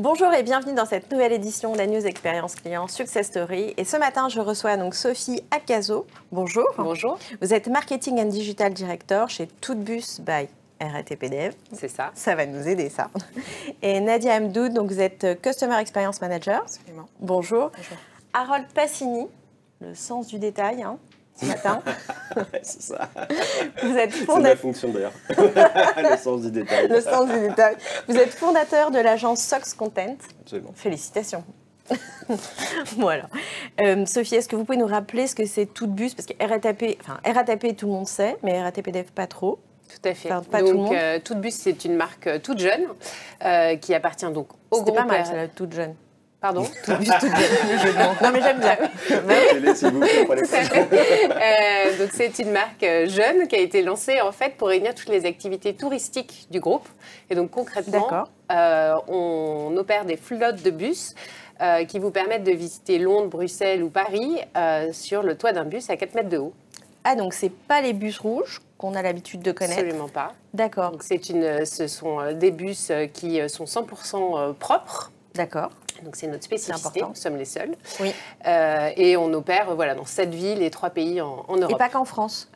Bonjour et bienvenue dans cette nouvelle édition de la News Expérience Client Success Story. Et ce matin, je reçois donc Sophie Acazo. Bonjour. Bonjour. Vous êtes Marketing and Digital Director chez Toutbus by RATP-Dev. C'est ça. Ça va nous aider, ça. Et Nadia Amdoud, donc vous êtes Customer Experience Manager. Absolument. Bonjour. Bonjour. Harold Passini, le sens du détail, ce matin. C'est ça. Vous êtes C'est ma fonction d'ailleurs. Le sens du détail. Le sens du détail. Vous êtes fondateur de l'agence Sox Content. Absolument. Félicitations. Voilà. Sophie, est-ce que vous pouvez nous rappeler ce que c'est Toutbus? Parce que RATP, tout le monde sait, mais RATP-Dev, pas trop. Tout à fait. Enfin, pas tout le monde. Toutbus, c'est une marque toute jeune qui appartient donc au C'était groupe. pas mal, celle-là, toute jeune. Pardon. Toutbus, toute jeune. Non, mais j'aime bien. Télé, s'il vous plaît, pour les Donc c'est une marque jeune qui a été lancée en fait pour réunir toutes les activités touristiques du groupe. Et donc concrètement, on opère des flottes de bus qui vous permettent de visiter Londres, Bruxelles ou Paris sur le toit d'un bus à 4 mètres de haut. Ah, donc c'est pas les bus rouges qu'on a l'habitude de connaître? Absolument pas. D'accord. Donc ce sont des bus qui sont 100% propres. D'accord. Donc c'est notre spécificité, nous sommes les seuls. Oui. Et on opère dans 7 villes et 3 pays en Europe. Et pas qu'en France?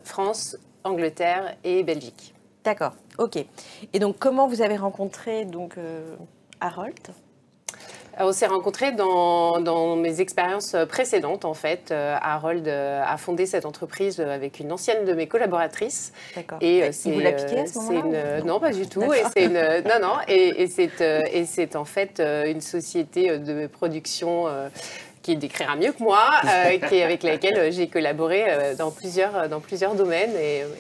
France, Angleterre et Belgique. D'accord, ok. Et donc comment vous avez rencontré Harold? On s'est rencontrés dans mes expériences précédentes, en fait. Harold a fondé cette entreprise avec une ancienne de mes collaboratrices. D'accord. Et vous l'appliquez à ce moment-là? Non, pas du tout. Et c'est en fait une société de production qui décrira mieux que moi, avec laquelle j'ai collaboré dans plusieurs domaines.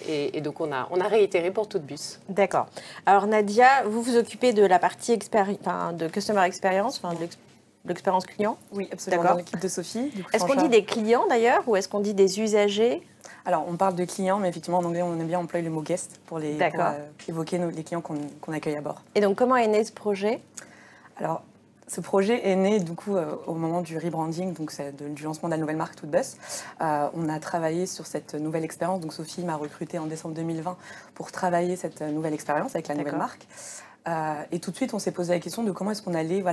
Et donc, on a réitéré pour Toutbus. D'accord. Alors, Nadia, vous vous occupez de la partie de Customer Experience, de l'expérience client? Oui, absolument, dans l'équipe de Sophie. Est-ce qu'on dit des clients, d'ailleurs, ou est-ce qu'on dit des usagers? Alors, on parle de clients, mais effectivement, en anglais, on aime bien employer le mot « guest » pour évoquer les clients qu'on accueille à bord. Et donc, comment est né ce projet? Alors, ce projet est né du coup au moment du rebranding, donc du lancement de la nouvelle marque Toutbus. On a travaillé sur cette nouvelle expérience. Donc Sophie m'a recrutée en décembre 2020 pour travailler cette nouvelle expérience avec la nouvelle marque. Et tout de suite, on s'est posé la question de comment est-ce qu'on allait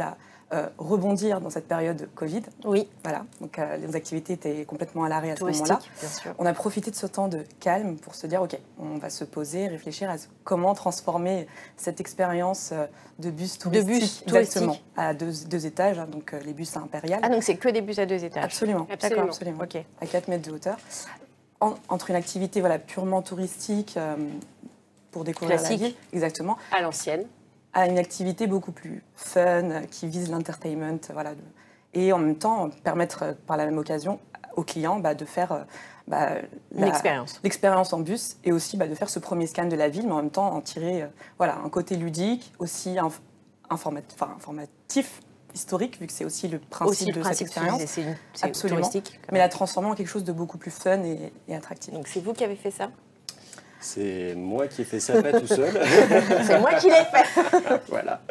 rebondir dans cette période Covid. Oui. Voilà. Donc les activités étaient complètement à l'arrêt à ce moment-là. Bien sûr. On a profité de ce temps de calme pour se dire, OK, on va se poser, réfléchir à comment transformer cette expérience de bus touristique. Exactement, à deux étages, donc les bus impériales. Ah, donc c'est que des bus à 2 étages? Absolument. D'accord, absolument. OK. À 4 mètres de hauteur. Entre une activité purement touristique pour découvrir la ville. Exactement. À l'ancienne. À une activité beaucoup plus fun, qui vise l'entertainment, et en même temps permettre par la même occasion aux clients de faire l'expérience en bus et aussi de faire ce premier scan de la ville, mais en même temps en tirer un côté ludique, aussi informatif, historique, vu que c'est aussi le principe de cette expérience. C'est touristique. Mais la transformer en quelque chose de beaucoup plus fun et attractif. Donc c'est vous qui avez fait ça? C'est moi qui ai fait ça, pas tout seul. C'est moi qui l'ai fait. Voilà.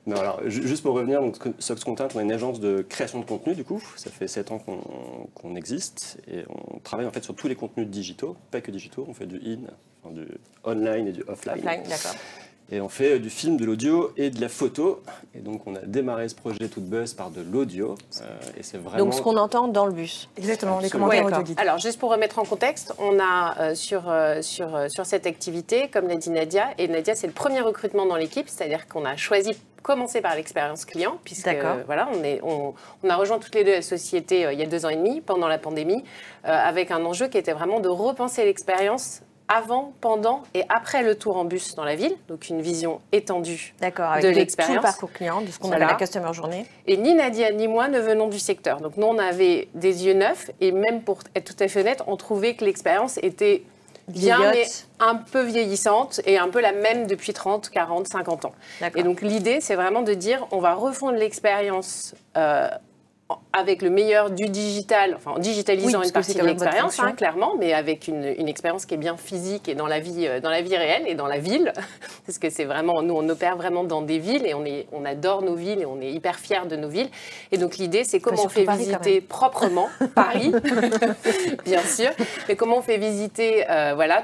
Non, alors, juste pour revenir, donc, Sox Content, on est une agence de création de contenu, du coup. Ça fait 7 ans qu'on existe. Et on travaille en fait sur tous les contenus digitaux, pas que digitaux. On fait du du online et du offline. Offline, d'accord. Et on fait du film, de l'audio et de la photo. Et donc, on a démarré ce projet Toutbus par de l'audio. Et c'est vraiment... Donc, ce qu'on entend dans le bus. Exactement, les commentaires audio guide. Alors, juste pour remettre en contexte, on a sur cette activité, comme l'a dit Nadia, et Nadia, c'est le premier recrutement dans l'équipe, c'est-à-dire qu'on a choisi de commencer par l'expérience client, puisque on a rejoint toutes les deux la société il y a 2 ans et demi, pendant la pandémie, avec un enjeu qui était vraiment de repenser l'expérience avant, pendant et après le tour en bus dans la ville, donc une vision étendue de l'expérience. Tout le parcours client, de ce qu'on appelle la Customer Journey. Et ni Nadia ni moi ne venons du secteur. Donc nous, on avait des yeux neufs et même pour être tout à fait honnête, on trouvait que l'expérience était bien, mais un peu vieillissante et un peu la même depuis 30, 40, 50 ans. Et donc l'idée, c'est vraiment de dire, on va refondre l'expérience avec le meilleur du digital, enfin en digitalisant une partie de l'expérience, clairement, mais avec une expérience qui est bien physique et dans la vie réelle et dans la ville, parce que c'est vraiment, nous on opère vraiment dans des villes et on adore nos villes et on est hyper fiers de nos villes. Et donc l'idée, c'est comment on fait visiter proprement Paris, bien sûr, mais comment on fait visiter,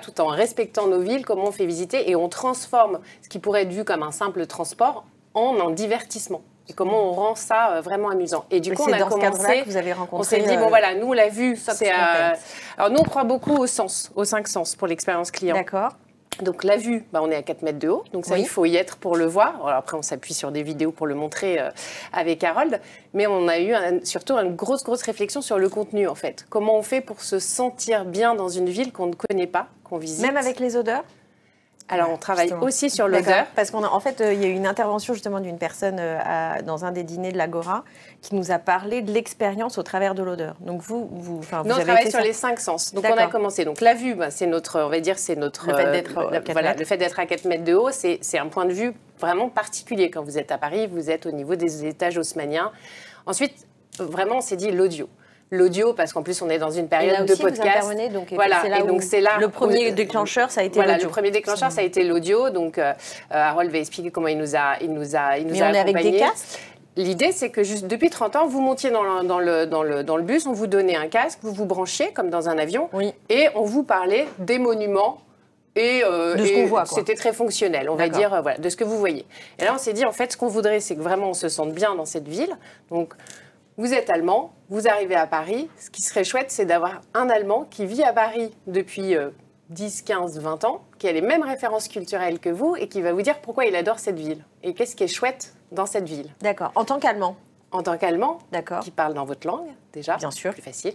tout en respectant nos villes, comment on fait visiter et on transforme ce qui pourrait être vu comme un simple transport en un divertissement. Et comment on rend ça vraiment amusant. Et du coup, on a dans ce cadre-là commencé, que vous avez on rencontré. s'est dit, bon voilà, nous, la vue, Sox c'est... alors nous, on croit beaucoup aux sens, aux 5 sens pour l'expérience client. D'accord. Donc la vue, on est à 4 mètres de haut, donc ça, il faut y être pour le voir. Alors, après, on s'appuie sur des vidéos pour le montrer avec Harold. Mais on a eu surtout une grosse réflexion sur le contenu, en fait. Comment on fait pour se sentir bien dans une ville qu'on ne connaît pas, qu'on visite. Même avec les odeurs? Alors, on travaille aussi sur l'odeur. Parce qu'en fait, il y a eu une intervention justement d'une personne dans un des dyners de l'Agora qui nous a parlé de l'expérience au travers de l'odeur. Donc vous nous, on travaille sur les 5 sens. Donc on a commencé. Donc la vue, c'est notre, on va dire, c'est notre... Le fait d'être le fait d'être à 4 mètres de haut, c'est un point de vue vraiment particulier. Quand vous êtes à Paris, vous êtes au niveau des étages haussmanniens. Ensuite, vraiment, on s'est dit l'audio. L'audio, parce qu'en plus, on est dans une période de podcast. Donc voilà, et donc c'est là le premier déclencheur, ça a été l'audio. Le premier déclencheur, ça a été l'audio. Donc, Harold va expliquer comment il nous a accompagnés. Mais on est avec des casques. L'idée, c'est que juste depuis 30 ans, vous montiez dans le bus, on vous donnait un casque, vous vous branchiez comme dans un avion, et on vous parlait des monuments. Et de ce qu'on voit, quoi. C'était très fonctionnel, on va dire, voilà, de ce que vous voyez. Et là, on s'est dit, en fait, ce qu'on voudrait, c'est que vraiment on se sente bien dans cette ville. Donc, vous êtes allemand, vous arrivez à Paris. Ce qui serait chouette, c'est d'avoir un Allemand qui vit à Paris depuis 10, 15, 20 ans, qui a les mêmes références culturelles que vous et qui va vous dire pourquoi il adore cette ville et qu'est-ce qui est chouette dans cette ville. D'accord. En tant qu'Allemand? En tant qu'Allemand, d'accord, qui parle dans votre langue, déjà. Bien sûr. Plus facile.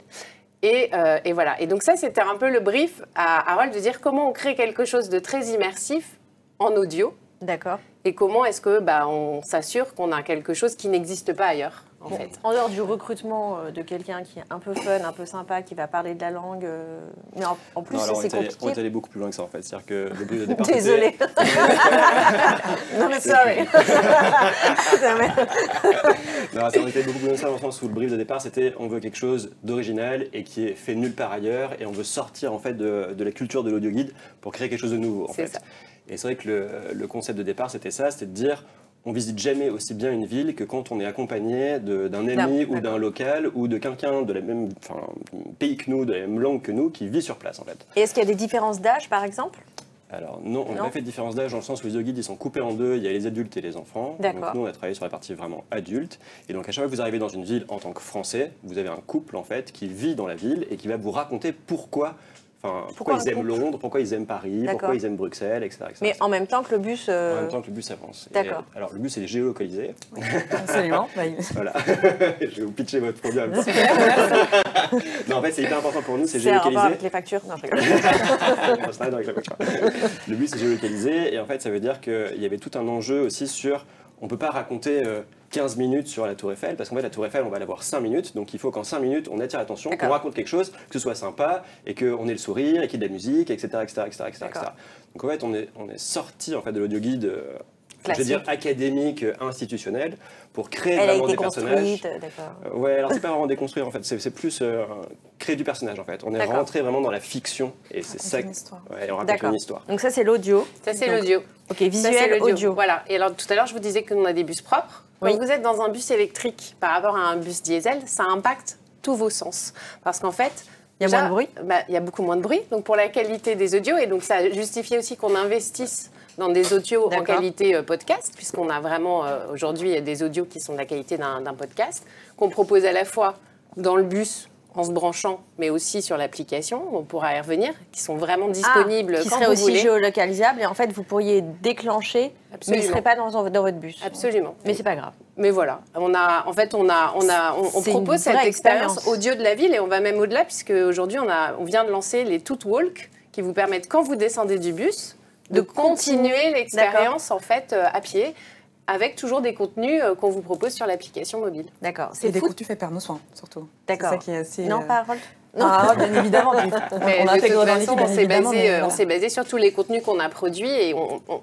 Et voilà. Et donc ça, c'était un peu le brief à Harold de dire comment on crée quelque chose de très immersif en audio. D'accord. Et comment est-ce que on s'assure qu'on a quelque chose qui n'existe pas ailleurs, en fait. En dehors du recrutement de quelqu'un qui est un peu fun, un peu sympa, qui va parler de la langue, mais en plus c'est compliqué. On est allé beaucoup plus loin que ça, en fait. C'est-à-dire que le but de départ, désolée. Non mais sorry. Non, on était beaucoup plus loin que ça dans le sens où le brief de départ, c'était on veut quelque chose d'original et qui est fait nulle part ailleurs, et on veut sortir en fait de la culture de l'audio guide pour créer quelque chose de nouveau, en fait. Ça. Et c'est vrai que le concept de départ, c'était ça, c'était de dire on visite jamais aussi bien une ville que quand on est accompagné d'un ami ou d'un local ou de quelqu'un de la même pays que nous, de la même langue que nous, qui vit sur place, en fait. Et est-ce qu'il y a des différences d'âge, par exemple? Alors non, on n'a pas fait de différence d'âge dans le sens où les audio guides ils sont coupés en deux, il y a les adultes et les enfants. Donc nous on a travaillé sur la partie vraiment adulte. Et donc à chaque fois que vous arrivez dans une ville en tant que Français, vous avez un couple en fait qui vit dans la ville et qui va vous raconter pourquoi ils aiment Londres, pourquoi ils aiment Paris, pourquoi ils aiment Bruxelles, etc. Mais en même temps que le bus... En même temps que le bus avance. D'accord. Alors le bus est géolocalisé. Oui, absolument. Voilà. Je vais vous pitcher votre produit. Non, en fait c'est hyper important pour nous, c'est géolocalisé. C'est avec les factures. Non, le bus est géolocalisé et en fait ça veut dire qu'il y avait tout un enjeu aussi sur... On ne peut pas raconter 15 minutes sur la Tour Eiffel, parce qu'en fait, la Tour Eiffel, on va l'avoir 5 minutes, donc il faut qu'en 5 minutes, on attire l'attention, qu'on raconte quelque chose, que ce soit sympa, et qu'on ait le sourire, et qu'il y ait de la musique, etc. Donc en fait, on est sorti en fait, de l'audio guide, je veux dire, académique, institutionnel, pour créer vraiment des personnages. Ouais, alors c'est pas vraiment déconstruire, en fait, c'est plus créer du personnage, en fait. On est rentré vraiment dans la fiction, et c'est ça. Ouais, on raconte une histoire. Donc ça, c'est l'audio. Ça, c'est l'audio. Ok, visuel, audio. Voilà. Et alors, tout à l'heure, je vous disais qu'on a des bus propres. Quand vous êtes dans un bus électrique par rapport à un bus diesel, ça impacte tous vos sens. Parce qu'en fait, il y a moins de bruit. Il y a beaucoup moins de bruit. Donc, pour la qualité des audios, et donc ça justifie aussi qu'on investisse dans des audios en qualité podcast, puisqu'on a vraiment, aujourd'hui, des audios qui sont de la qualité d'un podcast, qu'on propose à la fois dans le bus, en se branchant, mais aussi sur l'application, on pourra y revenir, qui sont vraiment disponibles qui quand seraient vous aussi voulez. Géolocalisables, et en fait, vous pourriez déclencher, mais ils ne seraient pas dans votre bus. Absolument. Mais c'est pas grave. Mais voilà, on propose cette expérience audio de la ville, et on va même au-delà, puisque aujourd'hui, on vient de lancer les Toot Walk, qui vous permettent, quand vous descendez du bus, de continuer l'expérience en fait à pied, avec toujours des contenus qu'on vous propose sur l'application mobile. D'accord. C'est des contenus faits par nos soins, surtout. D'accord. C'est ça qui est assez... Non, pas Harold. Non, bien évidemment. Mais on intègre dans l'équipe, bien évidemment. On s'est basé sur tous les contenus qu'on a produits, et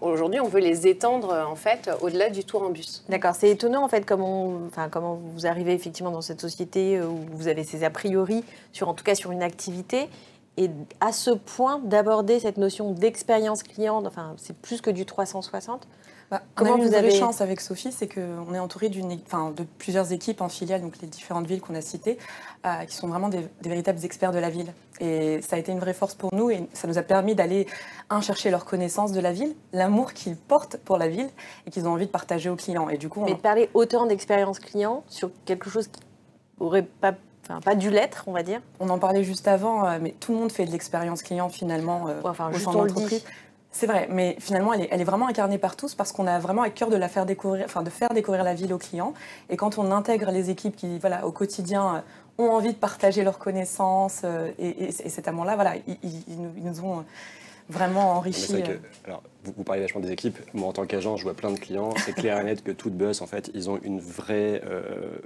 aujourd'hui, on veut les étendre en fait au-delà du tour en bus. D'accord. C'est étonnant en fait comment vous arrivez effectivement dans cette société où vous avez ces a priori en tout cas sur une activité. Et à ce point d'aborder cette notion d'expérience client, enfin c'est plus que du 360. Comment on a eu une vous vraie avez chance avec Sophie, c'est qu'on est entouré de plusieurs équipes en filiale, donc les différentes villes qu'on a citées, qui sont vraiment des véritables experts de la ville. Et ça a été une vraie force pour nous et ça nous a permis d'aller, chercher leur connaissance de la ville, l'amour qu'ils portent pour la ville et qu'ils ont envie de partager aux clients. Et du coup, Mais de parler autant d'expérience client sur quelque chose qui aurait pas dû l'être, on va dire. on en parlait juste avant, mais tout le monde fait de l'expérience client finalement au Juste sein de on le l'entreprise. dit. C'est vrai, mais finalement, elle est vraiment incarnée par tous parce qu'on a vraiment à cœur de la faire découvrir, de faire découvrir la ville aux clients. Et quand on intègre les équipes qui, au quotidien, ont envie de partager leurs connaissances et cet amour-là, ils nous ont vraiment enrichi. Mais c'est vrai que, alors, vous parlez vachement des équipes. Moi, en tant qu'agent, je vois plein de clients. C'est clair et net que Toutbus, en fait, ils ont une vraie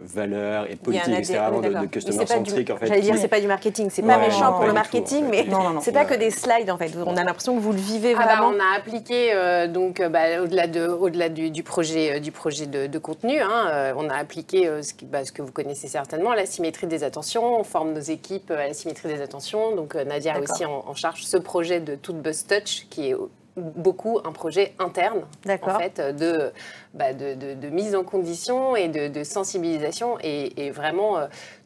valeur et politique, etc. de customer centric. En fait, J'allais dire, c'est pas du marketing. C'est pas méchant pour le marketing, mais c'est pas que des slides, en fait. On a l'impression que vous le vivez vraiment. On a appliqué, au-delà du projet de contenu, on a appliqué ce que vous connaissez certainement, la symétrie des attentions. On forme nos équipes à la symétrie des attentions. Donc, Nadia a aussi en charge ce projet de Toutbus Touch, qui est beaucoup un projet interne, en fait, de mise en condition et de sensibilisation. Et vraiment,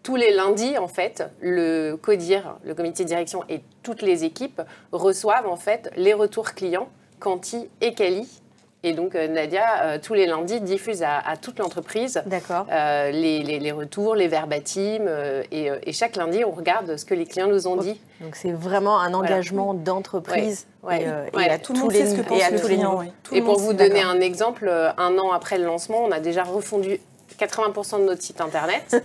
tous les lundis, en fait, le CODIR, le comité de direction et toutes les équipes reçoivent, en fait, les retours clients, quanti et quali. Et donc, Nadia, tous les lundis, diffuse à toute l'entreprise les retours, les verbatims. Et chaque lundi, on regarde ce que les clients nous ont dit. Donc, c'est vraiment un engagement d'entreprise. Ouais. Et à tous les niveaux. Et pour vous donner un exemple, 1 an après le lancement, on a déjà refondu 80% de notre site internet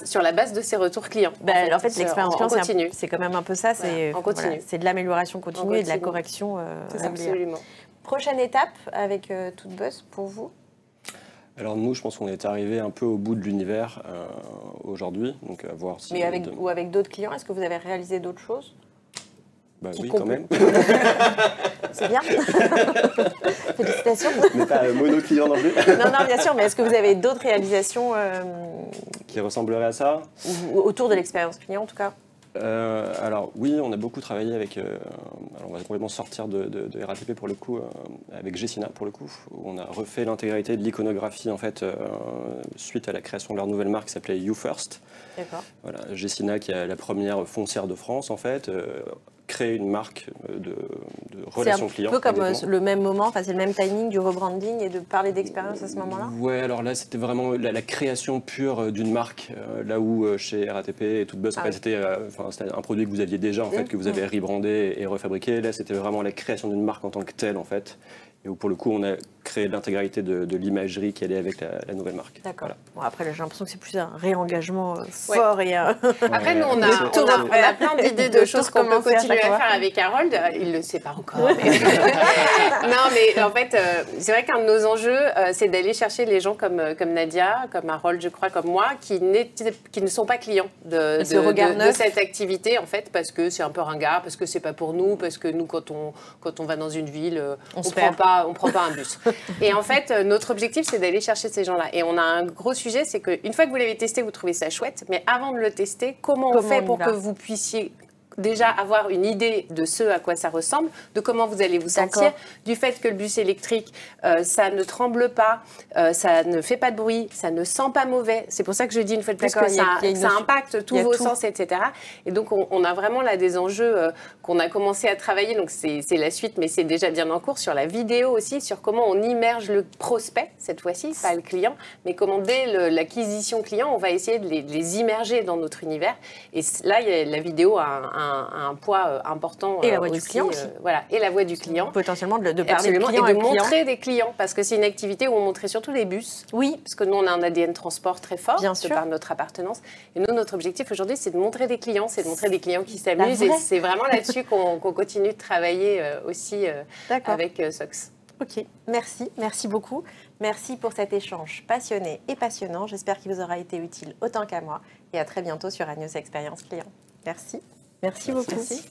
sur la base de ces retours clients. En fait, l'expérience client, c'est quand même un peu ça. En continu. C'est de l'amélioration continue et de la correction. Absolument. Prochaine étape avec Toutbus pour vous? Alors nous, je pense qu'on est arrivé un peu au bout de l'univers aujourd'hui. Donc à voir si ou avec d'autres clients, est-ce que vous avez réalisé d'autres choses? Oui, quand même. C'est bien. Félicitations. Mais pas mono-client non plus. Non, bien sûr, mais est-ce que vous avez d'autres réalisations qui ressembleraient à ça? Ou autour de l'expérience client, en tout cas? Alors oui, on a beaucoup travaillé avec... alors on va complètement sortir de RATP pour le coup, avec Gessina pour le coup, où on a refait l'intégralité de l'iconographie en fait, suite à la création de leur nouvelle marque qui s'appelait You First. D'accord. Voilà, Gessina qui est la première foncière de France en fait, créer une marque de relations clients. C'est un peu comme le même moment, c'est le même timing du rebranding et de parler d'expérience à ce moment-là? Ouais, alors là, c'était vraiment la création pure d'une marque, là où chez RATP et Toutbus, en fait, c'était un produit que vous aviez déjà, en fait, que vous avez rebrandé et refabriqué. Là, c'était vraiment la création d'une marque en tant que telle, en fait. Et où, pour le coup, on a créé l'intégralité de l'imagerie qui allait avec la nouvelle marque. D'accord. Voilà. Bon, après, j'ai l'impression que c'est plus un réengagement fort et Après, nous, on a plein d'idées de choses qu'on peut continuer à faire avec Harold. Il ne le sait pas encore. Non, mais en fait, c'est vrai qu'un de nos enjeux, c'est d'aller chercher les gens comme Nadia, comme Harold, je crois, comme moi, qui ne sont pas clients de cette activité, en fait, parce que c'est un peu ringard, parce que c'est pas pour nous, parce que nous, quand on va dans une ville, on prend pas un bus. Et en fait, notre objectif, c'est d'aller chercher ces gens-là. Et on a un gros sujet, c'est qu'une fois que vous l'avez testé, vous trouvez ça chouette, mais avant de le tester, comment on fait pour que vous puissiez déjà avoir une idée de ce à quoi ça ressemble, de comment vous allez vous sentir, du fait que le bus électrique, ça ne tremble pas, ça ne fait pas de bruit, ça ne sent pas mauvais. C'est pour ça que je dis une fois de plus que ça impacte tous vos sens, etc. Et donc, on a vraiment là des enjeux qu'on a commencé à travailler. Donc, c'est la suite, mais c'est déjà bien en cours sur la vidéo aussi, sur comment on immerge le prospect, cette fois-ci, pas le client, mais comment dès l'acquisition client, on va essayer de les immerger dans notre univers. Et là, la vidéo a un poids important. Et la voix du client aussi. Voilà, et la voix du client. Potentiellement de parler absolument, de client et de montrer des clients, parce que c'est une activité où on montrait surtout les bus. Oui. Parce que nous, on a un ADN transport très fort, bien sûr, par notre appartenance. Et nous, notre objectif aujourd'hui, c'est de montrer des clients, c'est de montrer des clients qui s'amusent. Et c'est vraiment là-dessus qu'on continue de travailler aussi avec SOX. Ok, merci beaucoup. Merci pour cet échange passionné et passionnant. J'espère qu'il vous aura été utile autant qu'à moi. Et à très bientôt sur Agnos Expérience Client. Merci beaucoup. Merci.